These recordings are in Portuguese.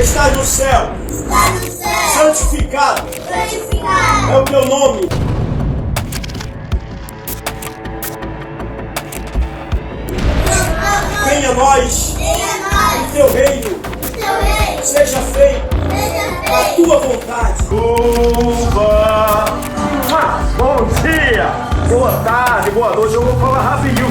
Estás no céu. Santificado é o teu nome. Venha a nós o teu reino. Seja feito a tua vontade. Cuba! Bom dia! Boa tarde, boa noite. Eu vou falar rapidinho.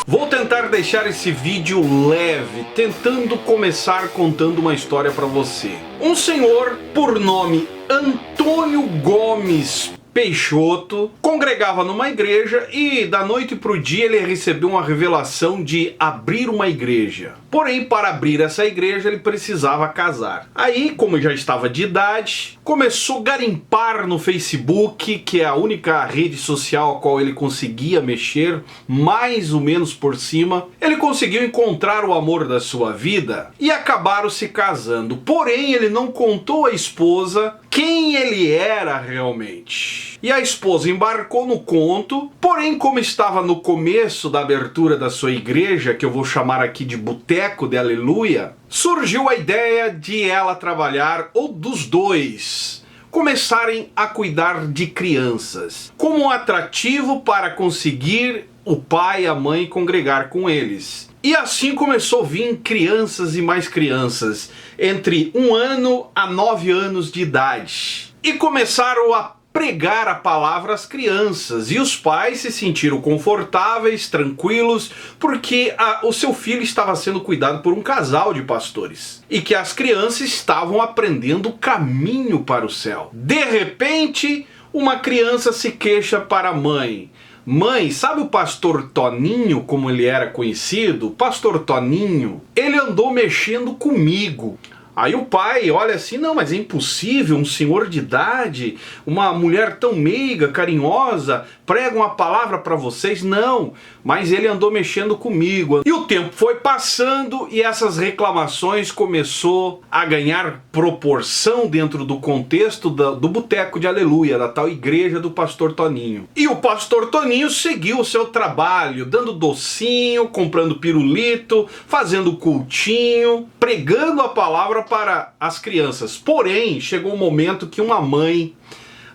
Vou tentar deixar esse vídeo leve, tentando começar contando uma história para você. Um senhor por nome Antônio Gomes Peixoto congregava numa igreja e da noite para o dia ele recebeu uma revelação de abrir uma igreja. Porém, para abrir essa igreja ele precisava casar. Aí, como já estava de idade, começou a garimpar no Facebook, que é a única rede social a qual ele conseguia mexer, mais ou menos por cima. Ele conseguiu encontrar o amor da sua vida e acabaram se casando. Porém, ele não contou à esposa quem ele era realmente. E a esposa embarcou no conto, porém, como estava no começo da abertura da sua igreja, que eu vou chamar aqui de Boteco de Aleluia, surgiu a ideia de ela trabalhar, ou dos dois, começarem a cuidar de crianças, como um atrativo para conseguir o pai e a mãe congregar com eles. E assim começou a vir crianças e mais crianças, entre 1 ano a 9 anos de idade. E começaram a pregar a palavra às crianças. E os pais se sentiram confortáveis, tranquilos, porque o seu filho estava sendo cuidado por um casal de pastores. E que as crianças estavam aprendendo o caminho para o céu. De repente, uma criança se queixa para a mãe. Mãe, sabe o pastor Toninho, como ele era conhecido? O pastor Toninho, ele andou mexendo comigo. Aí o pai olha assim, não, mas é impossível, um senhor de idade, uma mulher tão meiga, carinhosa, prega uma palavra para vocês? Não, mas ele andou mexendo comigo. E o tempo foi passando e essas reclamações começou a ganhar proporção dentro do contexto do Boteco de Aleluia, da tal igreja do pastor Toninho. E o pastor Toninho seguiu o seu trabalho, dando docinho, comprando pirulito, fazendo cultinho, pregando a palavra para as crianças. Porém, chegou um momento que uma mãe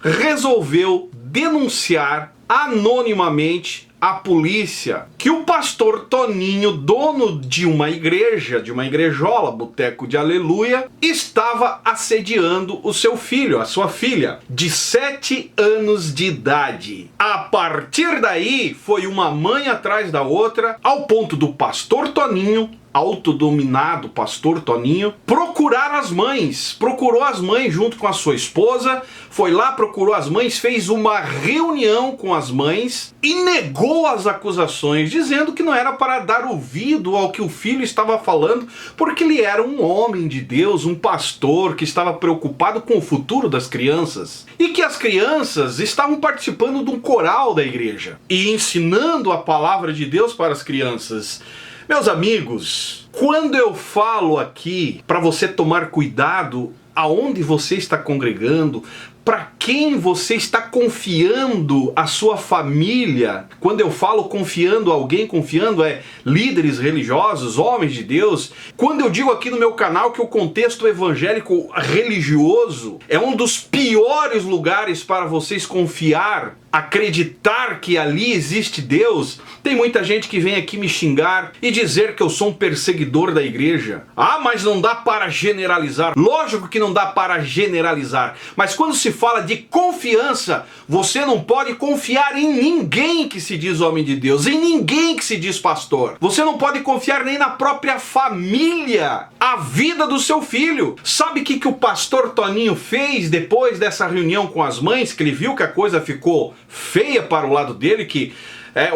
resolveu denunciar anonimamente à polícia que o pastor Toninho, dono de uma igrejola, Boteco de Aleluia, estava assediando o seu filho, a sua filha, de 7 anos de idade. A partir daí, foi uma mãe atrás da outra, ao ponto do pastor Toninho, autodominado pastor Toninho, procurou as mães junto com a sua esposa, foi lá, procurou as mães, fez uma reunião com as mães e negou as acusações, dizendo que não era para dar ouvido ao que o filho estava falando, porque ele era um homem de Deus, um pastor que estava preocupado com o futuro das crianças, e que as crianças estavam participando de um coral da igreja e ensinando a palavra de Deus para as crianças. Meus amigos, quando eu falo aqui para você tomar cuidado aonde você está congregando, para quem você está confiando a sua família, quando eu falo confiando alguém, confiando é líderes religiosos, homens de Deus, quando eu digo aqui no meu canal que o contexto evangélico religioso é um dos piores lugares para vocês confiar, acreditar que ali existe Deus, tem muita gente que vem aqui me xingar e dizer que eu sou um perseguidor da igreja. Ah, mas não dá para generalizar. Lógico que não dá para generalizar, mas quando se fala de confiança, você não pode confiar em ninguém que se diz homem de Deus, em ninguém que se diz pastor. Você não pode confiar nem na própria família, a vida do seu filho. Sabe o que o pastor Toninho fez depois dessa reunião com as mães, que ele viu que a coisa ficou feia para o lado dele, que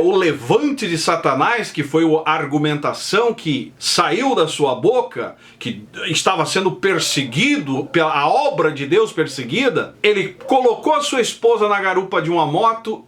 o levante de Satanás, que foi a argumentação que saiu da sua boca, que estava sendo perseguido, pela obra de Deus perseguida, ele colocou a sua esposa na garupa de uma moto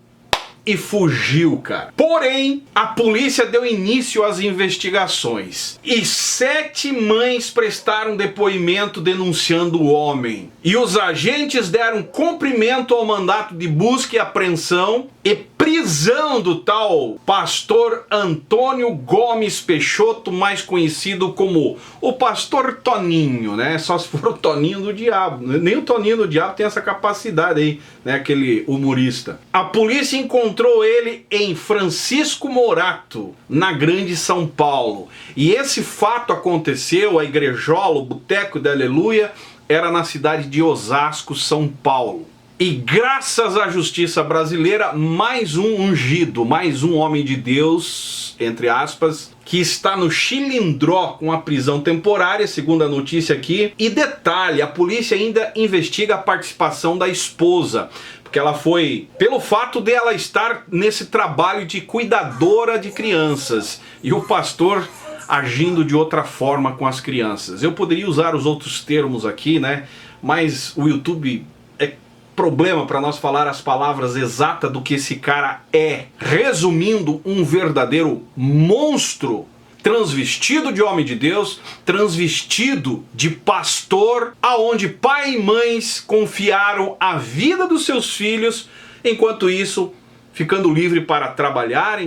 e fugiu, cara. Porém, a polícia deu início às investigações e 7 mães prestaram depoimento denunciando o homem. E os agentes deram cumprimento ao mandato de busca e apreensão e prisão do tal pastor Antônio Gomes Peixoto, mais conhecido como o pastor Toninho, né? Só se for o Toninho do Diabo. Nem o Toninho do Diabo tem essa capacidade aí, né? Aquele humorista. A polícia encontrou ele em Francisco Morato, na Grande São Paulo. E esse fato aconteceu, a igrejola, o Boteco da Aleluia, era na cidade de Osasco, São Paulo. E graças à justiça brasileira, mais um ungido, mais um homem de Deus, entre aspas, que está no Chilindró com a prisão temporária, segundo a notícia aqui. E detalhe, a polícia ainda investiga a participação da esposa, porque ela foi, pelo fato de ela estar nesse trabalho de cuidadora de crianças, e o pastor agindo de outra forma com as crianças. Eu poderia usar os outros termos aqui, né? Mas o YouTube é problema para nós falar as palavras exatas do que esse cara é. Resumindo, um verdadeiro monstro, transvestido de homem de Deus, transvestido de pastor, aonde pai e mães confiaram a vida dos seus filhos, enquanto isso ficando livre para trabalhar,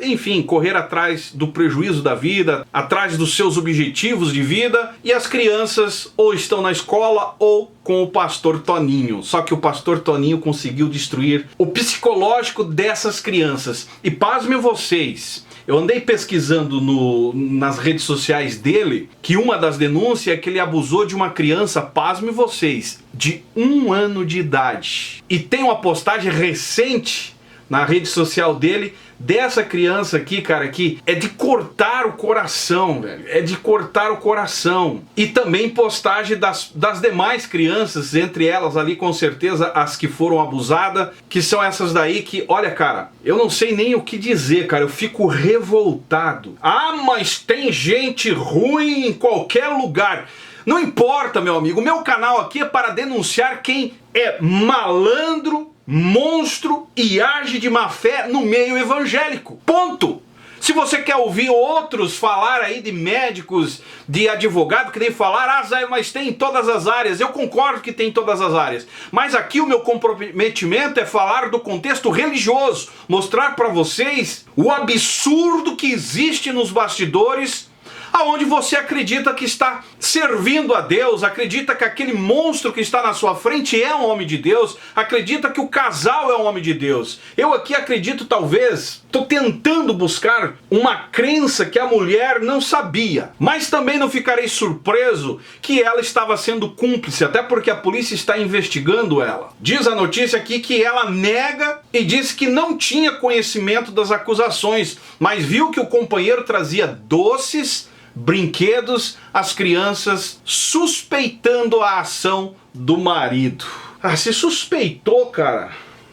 enfim, correr atrás do prejuízo da vida, atrás dos seus objetivos de vida, e as crianças ou estão na escola ou com o pastor Toninho. Só que o pastor Toninho conseguiu destruir o psicológico dessas crianças. E pasmem vocês, eu andei pesquisando nas redes sociais dele, que uma das denúncias é que ele abusou de uma criança, pasmem vocês, de 1 ano de idade. E tem uma postagem recente na rede social dele, dessa criança aqui, cara, que é de cortar o coração, velho. É de cortar o coração. E também postagem das demais crianças, entre elas ali com certeza as que foram abusadas, que são essas daí que, olha, cara, eu não sei nem o que dizer, cara, eu fico revoltado. Ah, mas tem gente ruim em qualquer lugar. Não importa, meu amigo, o meu canal aqui é para denunciar quem é malandro, monstro e age de má fé no meio evangélico. Ponto! Se você quer ouvir outros falar aí de médicos, de advogado, que nem falar, mas tem em todas as áreas. Eu concordo que tem em todas as áreas. Mas aqui o meu comprometimento é falar do contexto religioso. Mostrar para vocês o absurdo que existe nos bastidores, aonde você acredita que está servindo a Deus, acredita que aquele monstro que está na sua frente é um homem de Deus, acredita que o casal é um homem de Deus. Eu aqui acredito, talvez, estou tentando buscar uma crença que a mulher não sabia, mas também não ficarei surpreso que ela estava sendo cúmplice, até porque a polícia está investigando ela. Diz a notícia aqui que ela nega e diz que não tinha conhecimento das acusações, mas viu que o companheiro trazia doces, brinquedos, as crianças, suspeitando a ação do marido. Ah, se suspeitou, cara,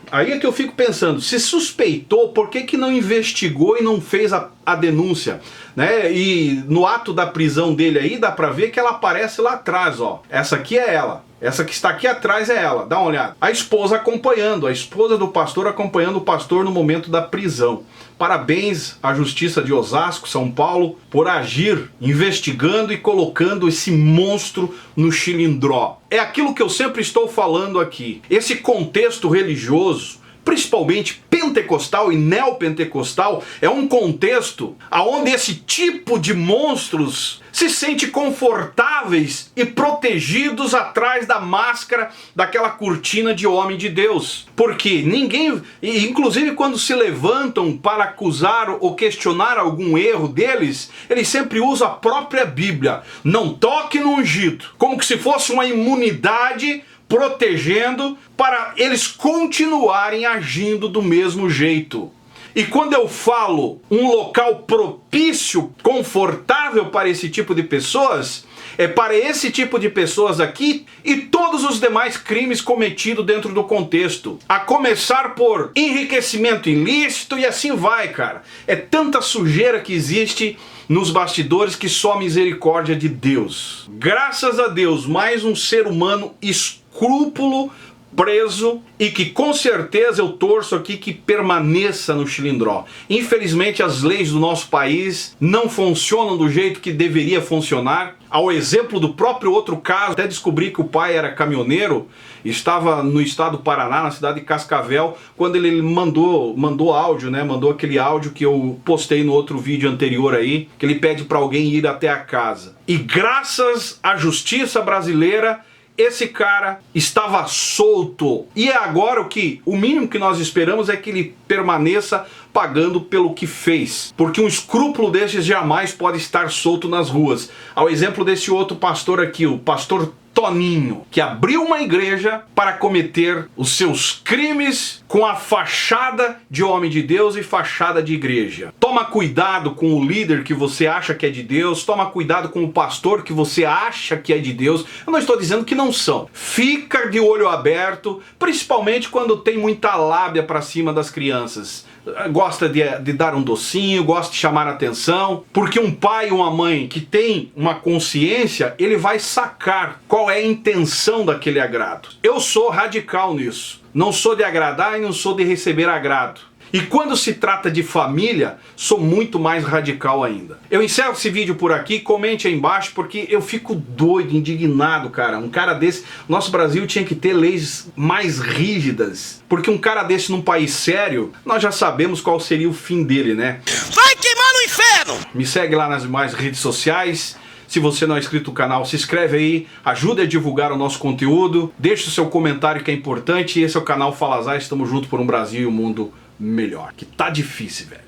aí é que eu fico pensando, se suspeitou, por que não investigou e não fez a denúncia, né? E no ato da prisão dele aí, dá pra ver que ela aparece lá atrás, ó. Essa aqui é ela. Essa que está aqui atrás é ela, dá uma olhada. A esposa acompanhando, a esposa do pastor acompanhando o pastor no momento da prisão. Parabéns à Justiça de Osasco, São Paulo, por agir, investigando e colocando esse monstro no Chilindró. É aquilo que eu sempre estou falando aqui. Esse contexto religioso, principalmente pentecostal e neopentecostal, é um contexto onde esse tipo de monstros se sente confortáveis e protegidos atrás da máscara daquela cortina de homem de Deus. Porque ninguém, inclusive quando se levantam para acusar ou questionar algum erro deles, eles sempre usam a própria Bíblia. Não toque no ungido, como que se fosse uma imunidade protegendo para eles continuarem agindo do mesmo jeito. E quando eu falo um local propício, confortável para esse tipo de pessoas, é para esse tipo de pessoas aqui e todos os demais crimes cometidos dentro do contexto. A começar por enriquecimento ilícito e assim vai, cara. É tanta sujeira que existe nos bastidores que só a misericórdia de Deus. Graças a Deus, mais um ser humano escrúpulo preso e que com certeza eu torço aqui que permaneça no Chilindró. Infelizmente as leis do nosso país não funcionam do jeito que deveria funcionar. Ao exemplo do próprio outro caso, até descobri que o pai era caminhoneiro, estava no estado do Paraná, na cidade de Cascavel, quando ele mandou áudio, né? Mandou aquele áudio que eu postei no outro vídeo anterior aí, que ele pede para alguém ir até a casa. E graças à justiça brasileira, esse cara estava solto. E é agora o mínimo que nós esperamos é que ele permaneça pagando pelo que fez. Porque um escrúpulo desses jamais pode estar solto nas ruas. Ao exemplo desse outro pastor aqui, o pastor Toninho, que abriu uma igreja para cometer os seus crimes com a fachada de homem de Deus e fachada de igreja. Toma cuidado com o líder que você acha que é de Deus, toma cuidado com o pastor que você acha que é de Deus. Eu não estou dizendo que não são. Fica de olho aberto, principalmente quando tem muita lábia para cima das crianças. Gosta de dar um docinho, gosta de chamar a atenção, porque um pai e uma mãe que tem uma consciência, ele vai sacar qual é a intenção daquele agrado. Eu sou radical nisso. Não sou de agradar e não sou de receber agrado. E quando se trata de família, sou muito mais radical ainda. Eu encerro esse vídeo por aqui, comente aí embaixo, porque eu fico doido, indignado, cara. Um cara desse, nosso Brasil tinha que ter leis mais rígidas, porque um cara desse num país sério, nós já sabemos qual seria o fim dele, né? Vai queimar no inferno! Me segue lá nas demais redes sociais. Se você não é inscrito no canal, se inscreve aí, ajude a divulgar o nosso conteúdo, deixe o seu comentário que é importante. Esse é o canal Fala Azar, estamos juntos por um Brasil e um mundo melhor, que tá difícil, velho.